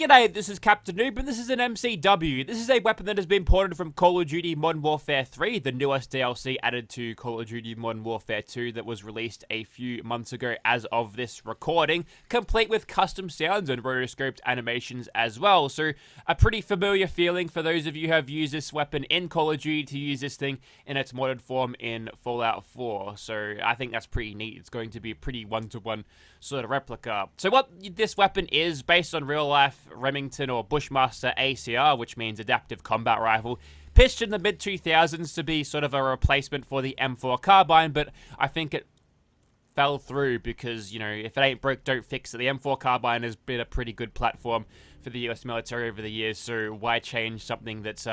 G'day, this is Captainoob, and this is an MCW. This is a weapon that has been ported from Call of Duty Modern Warfare 3, the newest DLC added to Call of Duty Modern Warfare 2 that was released a few months ago as of this recording, complete with custom sounds and rotoscoped animations as well. So a pretty familiar feeling for those of you who have used this weapon in Call of Duty to use this thing in its modded form in Fallout 4. So I think that's pretty neat. It's going to be a pretty one-to-one sort of replica. So what this weapon is, based on real-life Remington or Bushmaster ACR, which means Adaptive Combat Rifle, pitched in the mid-2000s to be sort of a replacement for the M4 carbine, but I think it fell through because, you know, if it ain't broke, don't fix it. The M4 carbine has been a pretty good platform for the US military over the years, so why change something that's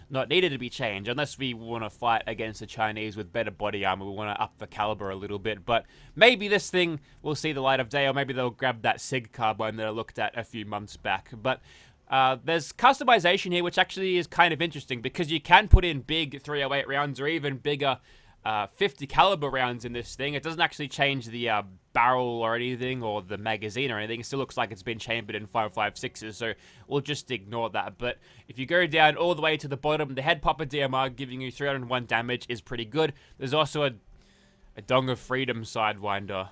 not needed to be changed? Unless we want to fight against the Chinese with better body armor, we want to up the caliber a little bit. But maybe this thing will see the light of day, or maybe they'll grab that SIG carbine that I looked at a few months back. But there's customization here, which actually is kind of interesting, because you can put in big 308 rounds or even bigger 50 caliber rounds in this thing. It doesn't actually change the barrel or anything, or the magazine or anything. It still looks like it's been chambered in 5.56s, so we'll just ignore that. But if you go down all the way to the bottom, the head popper DMR giving you 301 damage is pretty good. There's also a Dong of Freedom Sidewinder.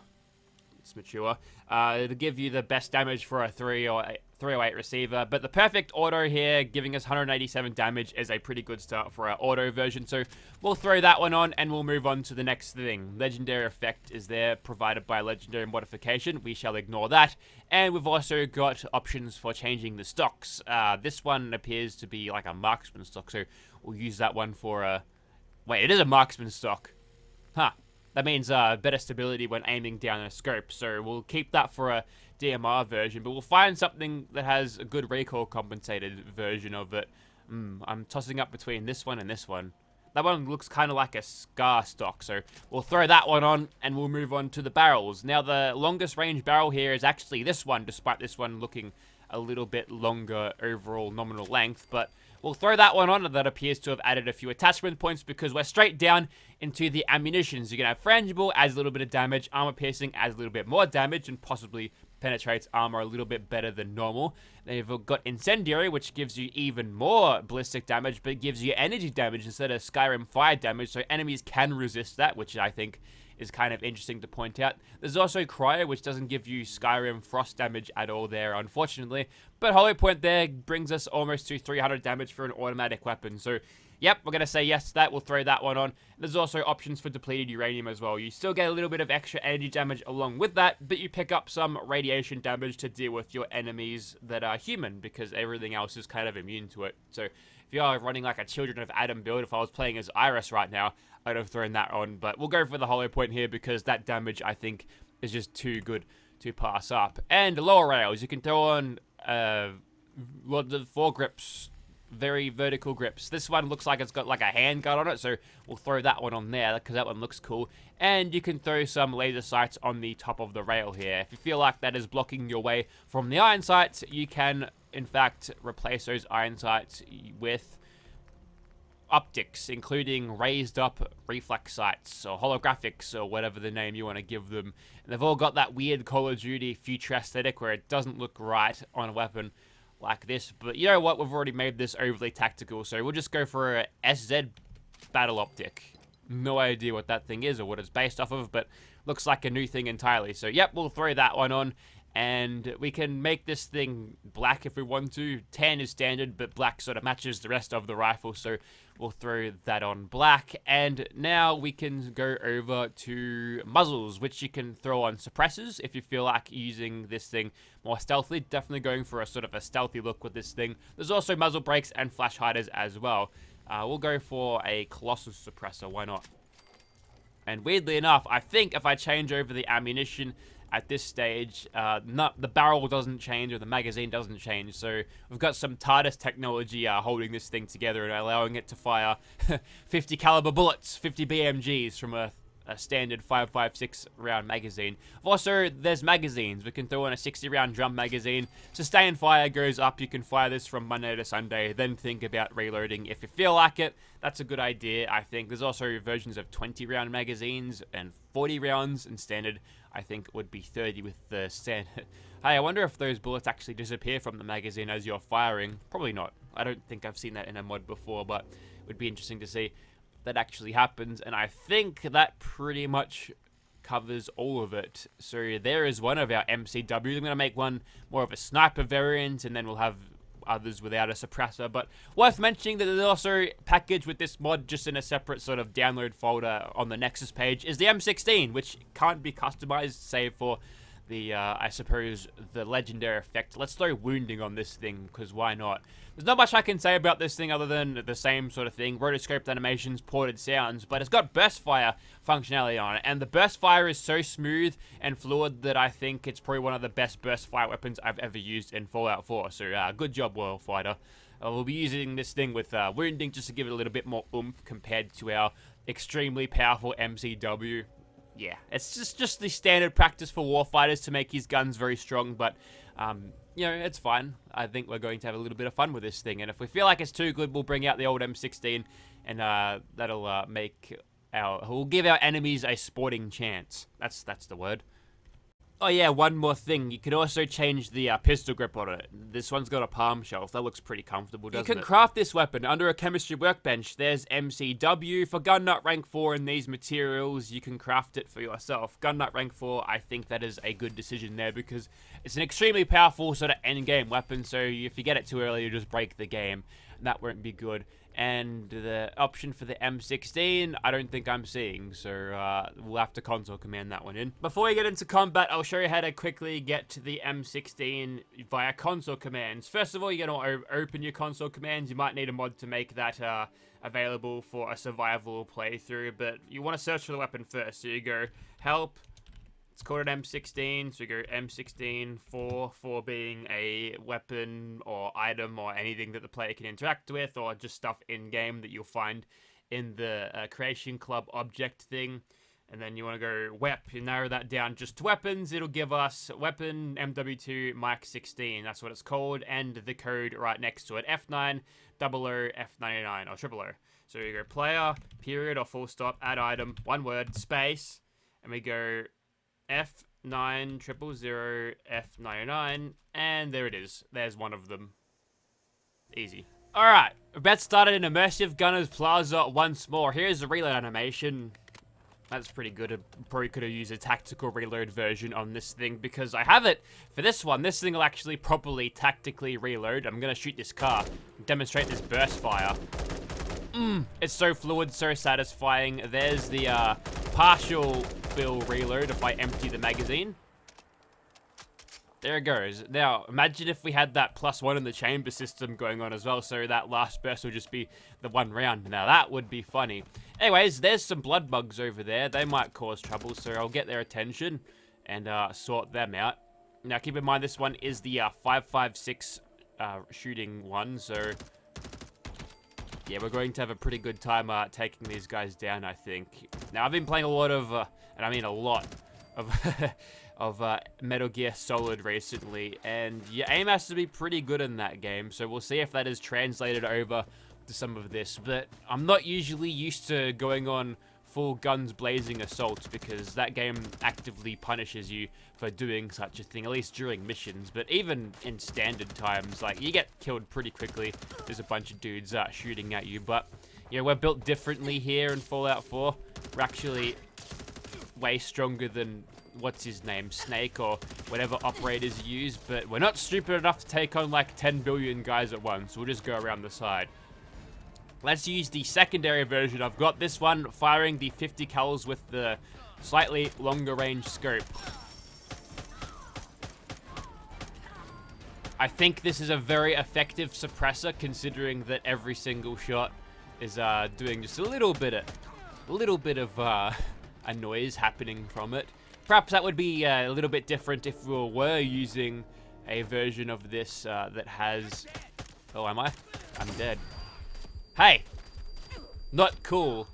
It's mature. It'll give you the best damage for a 308 receiver, but the perfect auto here, giving us 187 damage, is a pretty good start for our auto version. So we'll throw that one on, and we'll move on to the next thing. Legendary effect is there, provided by legendary modification. We shall ignore that. And we've also got options for changing the stocks. This one appears to be like a marksman stock, so we'll use that one for a... Wait, it is a marksman stock. Huh. That means better stability when aiming down a scope, so we'll keep that for a DMR version, but we'll find something that has a good recoil compensated version of it. I'm tossing up between this one and this one. That one looks kind of like a Scar stock, so we'll throw that one on, and we'll move on to the barrels. Now, the longest range barrel here is actually this one, despite this one looking a little bit longer overall nominal length, but we'll throw that one on, and that appears to have added a few attachment points, because we're straight down into the ammunitions. You can have frangible, adds a little bit of damage, armor piercing adds a little bit more damage, and possibly penetrates armor a little bit better than normal. They've got incendiary, which gives you even more ballistic damage, but gives you energy damage instead of Skyrim fire damage, so enemies can resist that, which I think is kind of interesting to point out. There's also cryo, which doesn't give you Skyrim frost damage at all there, unfortunately. But Hollow Point there brings us almost to 300 damage for an automatic weapon. So, yep, we're going to say yes to that. We'll throw that one on. There's also options for depleted uranium as well. You still get a little bit of extra energy damage along with that, but you pick up some radiation damage to deal with your enemies that are human, because everything else is kind of immune to it. So, if you are running like a Children of Adam build, if I was playing as Iris right now, I'd have thrown that on. But we'll go for the Hollow Point here, because that damage, I think, is just too good to pass up. And lower rails, you can throw on the foregrips, very vertical grips. This one looks like it's got like a handguard on it, so we'll throw that one on there, because that one looks cool. And you can throw some laser sights on the top of the rail here. If you feel like that is blocking your way from the iron sights, you can, in fact, replace those iron sights with optics, including raised up reflex sights or holographics or whatever the name you want to give them. And they've all got that weird Call of Duty future aesthetic where it doesn't look right on a weapon like this. But you know what? We've already made this overly tactical, so we'll just go for a SZ battle optic. No idea what that thing is or what it's based off of, but looks like a new thing entirely. So yep, we'll throw that one on. And we can make this thing black if we want to. Tan is standard, but black sort of matches the rest of the rifle, so we'll throw that on black. And now we can go over to muzzles, which you can throw on suppressors if you feel like using this thing more stealthily. Definitely going for a sort of a stealthy look with this thing. There's also muzzle brakes and flash hiders as well. We'll go for a Colossus suppressor, why not? And weirdly enough, I think if I change over the ammunition at this stage, the barrel doesn't change or the magazine doesn't change, so we've got some TARDIS technology holding this thing together and allowing it to fire 50 caliber bullets, 50 BMGs from a standard 5.56 round magazine. Also, there's magazines. We can throw in a 60 round drum magazine. Sustain fire goes up. You can fire this from Monday to Sunday, then think about reloading if you feel like it. That's a good idea, I think. There's also versions of 20 round magazines and 40 rounds, and standard I think would be 30 with the standard. Hey, I wonder if those bullets actually disappear from the magazine as you're firing. Probably not. I don't think I've seen that in a mod before, but it would be interesting to see if that actually happens. And I think that pretty much covers all of it. So there is one of our MCWs. I'm going to make one more of a sniper variant, and then we'll have others without a suppressor. But worth mentioning that there's also packaged with this mod just in a separate sort of download folder on the Nexus page is the M16, which can't be customized save for the, I suppose, the legendary effect. Let's throw wounding on this thing, because why not? There's not much I can say about this thing other than the same sort of thing. Rotoscoped animations, ported sounds, but it's got burst fire functionality on it. And the burst fire is so smooth and fluid that I think it's probably one of the best burst fire weapons I've ever used in Fallout 4. So good job, Warfighter. We'll be using this thing with wounding just to give it a little bit more oomph compared to our extremely powerful MCW. Yeah, it's just the standard practice for warfighters to make his guns very strong, but, you know, it's fine. I think we're going to have a little bit of fun with this thing, and if we feel like it's too good, we'll bring out the old M16, and that'll we'll give our enemies a sporting chance. That's the word. Oh yeah, one more thing. You can also change the pistol grip on it. This one's got a palm shelf. That looks pretty comfortable, doesn't it? You can craft this weapon under a chemistry workbench. There's MCW. For gun nut rank 4 in these materials, you can craft it for yourself. Gun nut rank 4, I think that is a good decision there because it's an extremely powerful sort of end-game weapon, so if you get it too early, you just break the game, and that won't be good. And the option for the M16, I don't think I'm seeing, so we'll have to console command that one in. Before we get into combat, I'll show you how to quickly get to the M16 via console commands. First of all, you're going to open your console commands. You might need a mod to make that available for a survival playthrough, but you want to search for the weapon first. So you go help. It's called an M16, so you go M16 4 being a weapon or item or anything that the player can interact with, or just stuff in-game that you'll find in the Creation Club object thing. And then you want to go WEP, you narrow that down just to weapons. It'll give us weapon MWIII MWIII 16, that's what it's called, and the code right next to it, F9 00 F99 or 000. So you go player, period or full stop, add item, one word, space, and we go F9 000 F99, and there it is. There's one of them. Easy. Alright, let's start in Immersive Gunners Plaza once more. Here's the reload animation. That's pretty good. I probably could have used a tactical reload version on this thing because I have it for this one. This thing will actually properly tactically reload. I'm going to shoot this car, demonstrate this burst fire. It's so fluid, so satisfying. There's the partial fill reload if I empty the magazine. There it goes. Now, imagine if we had that +1 in the chamber system going on as well, so that last burst would just be the one round. Now, that would be funny. Anyways, there's some blood bugs over there. They might cause trouble, so I'll get their attention and sort them out. Now, keep in mind, this one is the 5.56 shooting one, so yeah, we're going to have a pretty good time taking these guys down, I think. Now, I've been playing a lot of, and I mean a lot, of Metal Gear Solid recently, and your aim has to be pretty good in that game, so we'll see if that is translated over to some of this. But I'm not usually used to going on full guns blazing assaults because that game actively punishes you for doing such a thing, at least during missions. But even in standard times, like, you get killed pretty quickly. There's a bunch of dudes shooting at you, but you know, we're built differently here in Fallout 4. We're actually way stronger than what's his name, Snake, or whatever operators use, but we're not stupid enough to take on like 10 billion guys at once. We'll just go around the side. Let's use the secondary version. I've got this one firing the 50 cals with the slightly longer range scope. I think this is a very effective suppressor considering that every single shot is doing just a little bit of a noise happening from it. Perhaps that would be a little bit different if we were using a version of this that has... Oh, am I? I'm dead. Hey! Not cool.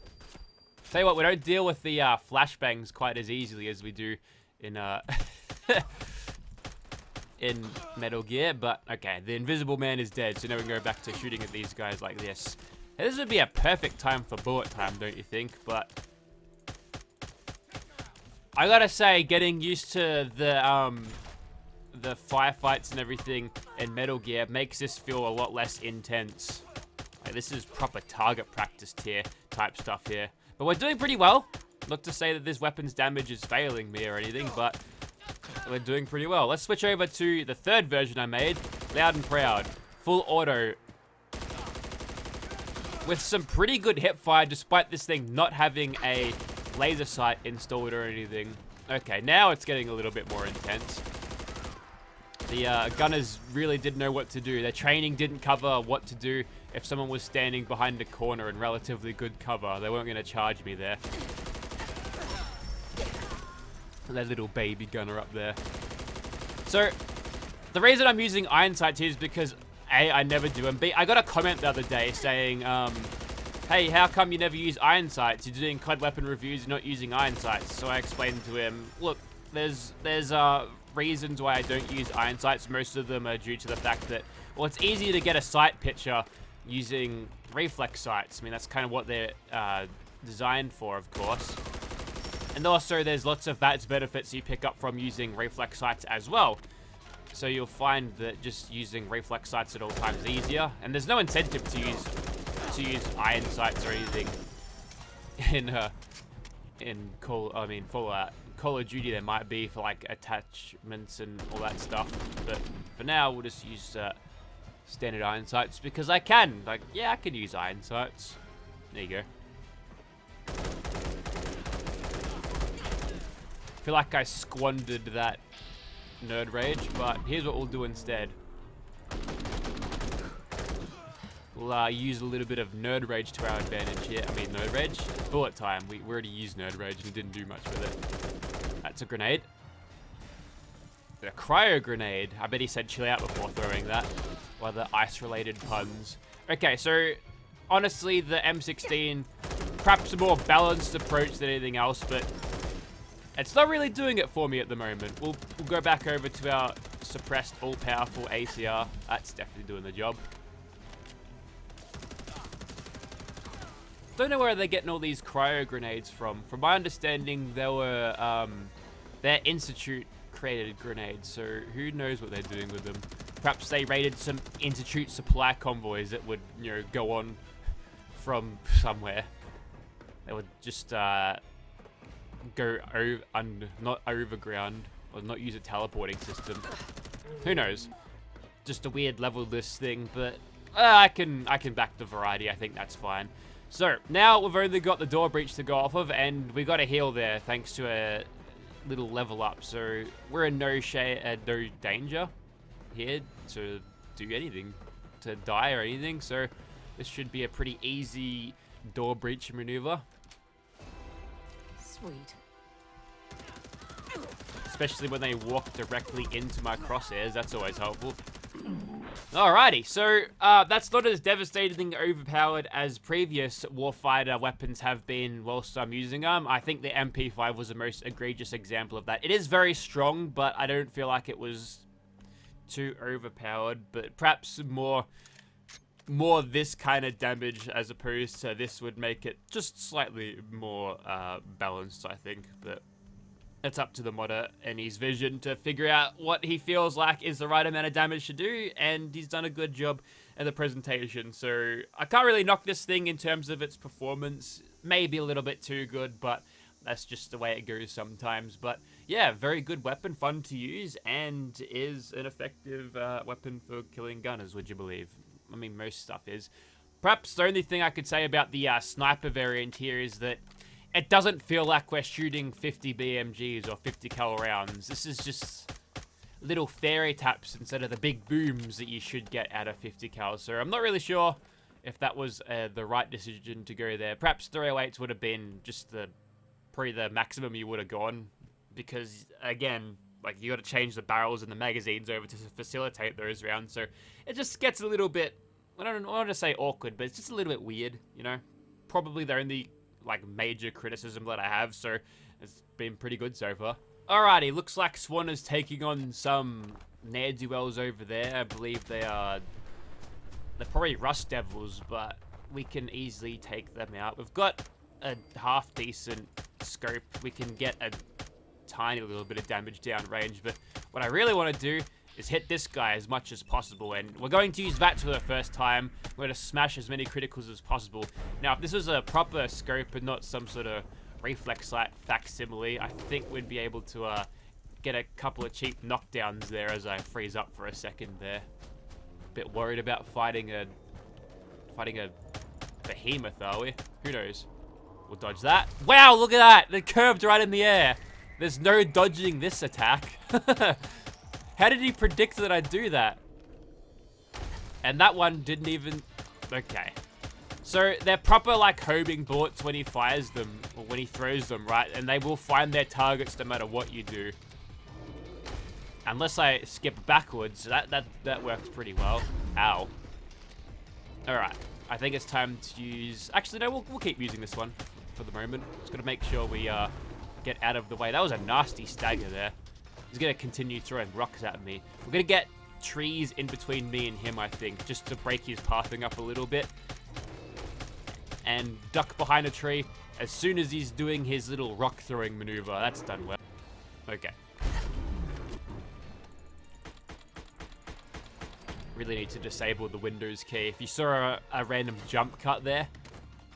Tell you what, we don't deal with the flashbangs quite as easily as we do in in Metal Gear, but okay, the Invisible Man is dead, so now we can go back to shooting at these guys like this. Now, this would be a perfect time for bullet time, don't you think? But I gotta say, getting used to the the firefights and everything in Metal Gear makes this feel a lot less intense. Like, this is proper target practice tier type stuff here. But we're doing pretty well. Not to say that this weapon's damage is failing me or anything, but we're doing pretty well. Let's switch over to the third version I made, Loud and Proud. Full auto. With some pretty good hipfire, despite this thing not having a laser sight installed or anything. Okay, now it's getting a little bit more intense. The gunners really didn't know what to do. Their training didn't cover what to do if someone was standing behind a corner in relatively good cover. They weren't going to charge me there. That little baby gunner up there. So, the reason I'm using iron sights here is because A, I never do, and B, I got a comment the other day saying, hey, how come you never use iron sights? You're doing COD weapon reviews, you're not using iron sights. So I explained to him, look, there's reasons why I don't use iron sights. Most of them are due to the fact that, well, it's easier to get a sight picture using reflex sights. I mean, that's kind of what they're designed for, of course. And also, there's lots of VATS benefits you pick up from using reflex sights as well. So you'll find that just using reflex sights at all times is easier. And there's no incentive to use iron sights or anything in Fallout. Call of Duty there might be for like attachments and all that stuff, but for now we'll just use standard iron sights because I can. Like, yeah, I can use iron sights. There you go. I feel like I squandered that nerd rage, but here's what we'll do instead. We'll use a little bit of nerd rage to our advantage here. I mean, nerd rage? Bullet time. We already used nerd rage and didn't do much with it. That's a grenade. A cryo grenade. I bet he said chill out before throwing that. Or the ice-related puns. Okay, so honestly, the M16, perhaps a more balanced approach than anything else, but it's not really doing it for me at the moment. We'll go back over to our suppressed all-powerful ACR. That's definitely doing the job. Don't know where they're getting all these cryo grenades from. From my understanding, they were they're Institute created grenades, so who knows what they're doing with them. Perhaps they raided some Institute supply convoys that would, you know, go on from somewhere. They would just go not overground, or not use a teleporting system. Who knows? Just a weird level list thing, but I can back the variety. I think that's fine. So now we've only got the door breach to go off of, and we got a heal there thanks to a little level up. So we're in no danger here to do anything, to die or anything. So this should be a pretty easy door breach maneuver. Sweet. Especially when they walk directly into my crosshairs. That's always helpful. Alrighty, so that's not as devastatingly overpowered as previous warfighter weapons have been whilst I'm using them. I think the MP5 was the most egregious example of that. It is very strong, but I don't feel like it was too overpowered. But perhaps more this kind of damage as opposed to this would make it just slightly more balanced, I think. But it's up to the modder and his vision to figure out what he feels like is the right amount of damage to do, and he's done a good job at the presentation. So I can't really knock this thing in terms of its performance. Maybe a little bit too good, but that's just the way it goes sometimes. But yeah, very good weapon, fun to use, and is an effective weapon for killing gunners, would you believe? I mean, most stuff is. Perhaps the only thing I could say about the sniper variant here is that it doesn't feel like we're shooting 50 BMGs or 50 cal rounds. This is just little fairy taps instead of the big booms that you should get out of 50 cal. So I'm not really sure if that was the right decision to go there. Perhaps 308s would have been just probably the maximum you would have gone, because again, like, you got to change the barrels and the magazines over to facilitate those rounds. So it just gets a little bit, I don't want to say awkward, but it's just a little bit weird, you know? Probably the only like major criticism that I have, so it's been pretty good so far. Alrighty, looks like Swan is taking on some ne'er-do-wells over there. I believe they're probably Rust Devils, but we can easily take them out. We've got a half-decent scope. We can get a tiny little bit of damage down range, but What I really want to do is hit this guy as much as possible, and we're going to use that for the first time. We're going to smash as many criticals as possible. Now, if this was a proper scope and not some sort of reflex sight facsimile, I think we'd be able to get a couple of cheap knockdowns there as I freeze up for a second there. Bit worried about fighting a behemoth, are we? Who knows? We'll dodge that. Wow, look at that! They curved right in the air. There's no dodging this attack. How did he predict that I'd do that? And that one didn't even... Okay. So they're proper like homing bullets when he fires them, or when he throws them, right? And they will find their targets no matter what you do. Unless I skip backwards, that works pretty well. Ow. Alright. I think it's time to use... Actually, no, we'll keep using this one for the moment. Just gotta make sure we get out of the way. That was a nasty stagger there. He's gonna continue throwing rocks at me. We're gonna get trees in between me and him, I think, just to break his pathing up a little bit. And duck behind a tree as soon as he's doing his little rock throwing maneuver. That's done well. Okay. Really need to disable the Windows key. If you saw a random jump cut there,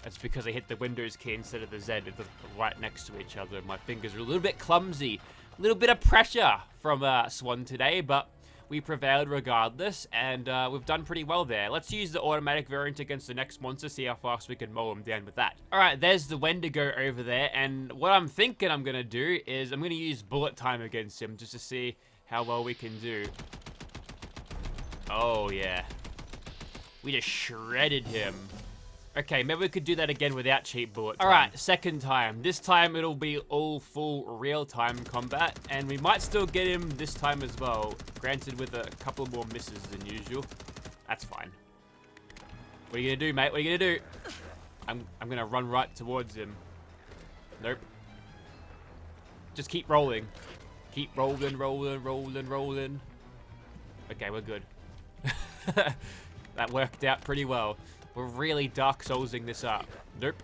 that's because I hit the Windows key instead of the Z. It's right next to each other. My fingers are a little bit clumsy. A little bit of pressure from Swan today, but we prevailed regardless, and we've done pretty well there. Let's use the automatic variant against the next monster, see how fast we can mow him down with that. Alright, there's the Wendigo over there, and what I'm thinking I'm going to do is I'm going to use bullet time against him just to see how well we can do. Oh, yeah. We just shredded him. Okay, maybe we could do that again without cheap bullet time. Alright, second time. This time it'll be all full real-time combat, and we might still get him this time as well. Granted, with a couple more misses than usual. That's fine. What are you gonna do, mate? What are you gonna do? I'm gonna run right towards him. Nope. Just keep rolling. Keep rolling, rolling, rolling, rolling. Okay, we're good. That worked out pretty well. We're really Dark Soulsing this up. Nope.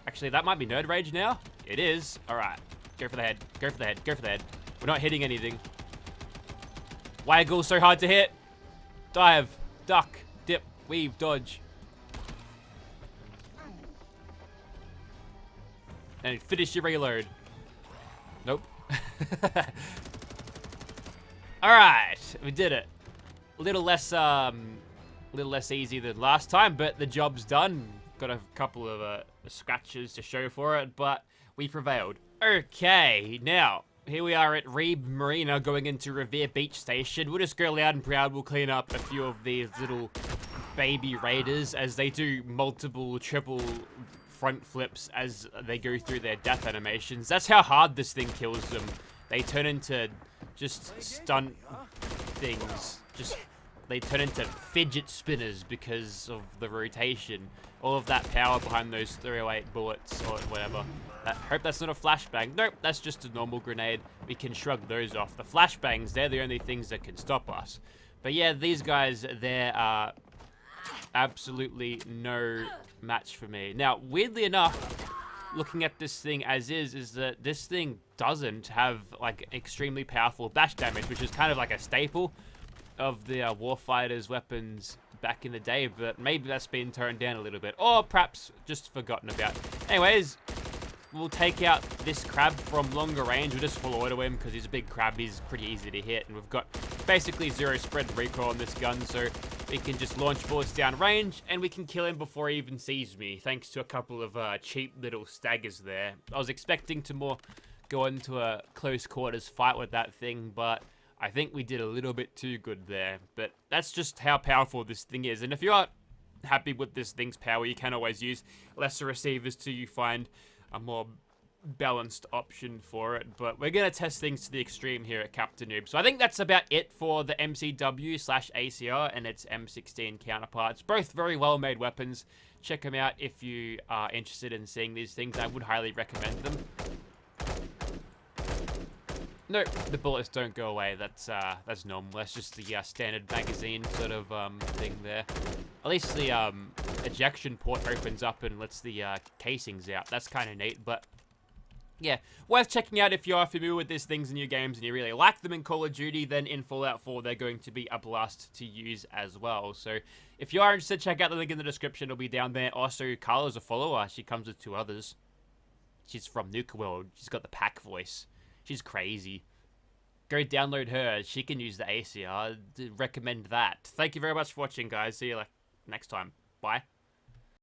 Actually, that might be Nerd Rage now. It is. Alright. Go for the head. Go for the head. Go for the head. We're not hitting anything. Waggle so hard to hit. Dive. Duck. Dip. Weave. Dodge. And finish your reload. Nope. Alright. We did it. A little less easy than last time, but the job's done. Got a couple of scratches to show for it, but we prevailed. Okay, now, here we are at Reeb Marina going into Revere Beach Station. We'll just go loud and proud. We'll clean up a few of these little baby raiders as they do multiple triple front flips as they go through their death animations. That's how hard this thing kills them. They turn into just stunt things. They turn into fidget spinners because of the rotation. All of that power behind those 308 bullets or whatever. I hope that's not a flashbang. Nope, that's just a normal grenade. We can shrug those off. The flashbangs, they're the only things that can stop us. But yeah, these guys, they're absolutely no match for me. Now, weirdly enough, looking at this thing as is that this thing doesn't have like extremely powerful bash damage, which is kind of like a staple of the Warfighter's weapons back in the day, but maybe that's been turned down a little bit, or perhaps just forgotten about. Anyways, we'll take out this crab from longer range. We'll just full auto him because he's a big crab. He's pretty easy to hit, and we've got basically zero spread recoil on this gun, so we can just launch bullets down range, and we can kill him before he even sees me, thanks to a couple of cheap little staggers there. I was expecting to more go into a close quarters fight with that thing, but I think we did a little bit too good there, but that's just how powerful this thing is. And if you aren't happy with this thing's power, you can always use lesser receivers till you find a more balanced option for it. But we're going to test things to the extreme here at Captainoob. So I think that's about it for the MCW/ACR and its M16 counterparts. Both very well-made weapons. Check them out if you are interested in seeing these things. I would highly recommend them. Nope, the bullets don't go away. That's normal. That's just the standard magazine sort of thing there. At least the ejection port opens up and lets the casings out. That's kind of neat, but yeah, worth checking out if you are familiar with these things in your games and you really like them in Call of Duty. Then in Fallout 4, they're going to be a blast to use as well. So if you are interested, check out the link in the description. It'll be down there. Also, Carla's a follower. She comes with 2 others. She's from Nuke World. She's got the pack voice. She's crazy. Go download her. She can use the ACR. Recommend that. Thank you very much for watching, guys. See you next time. Bye.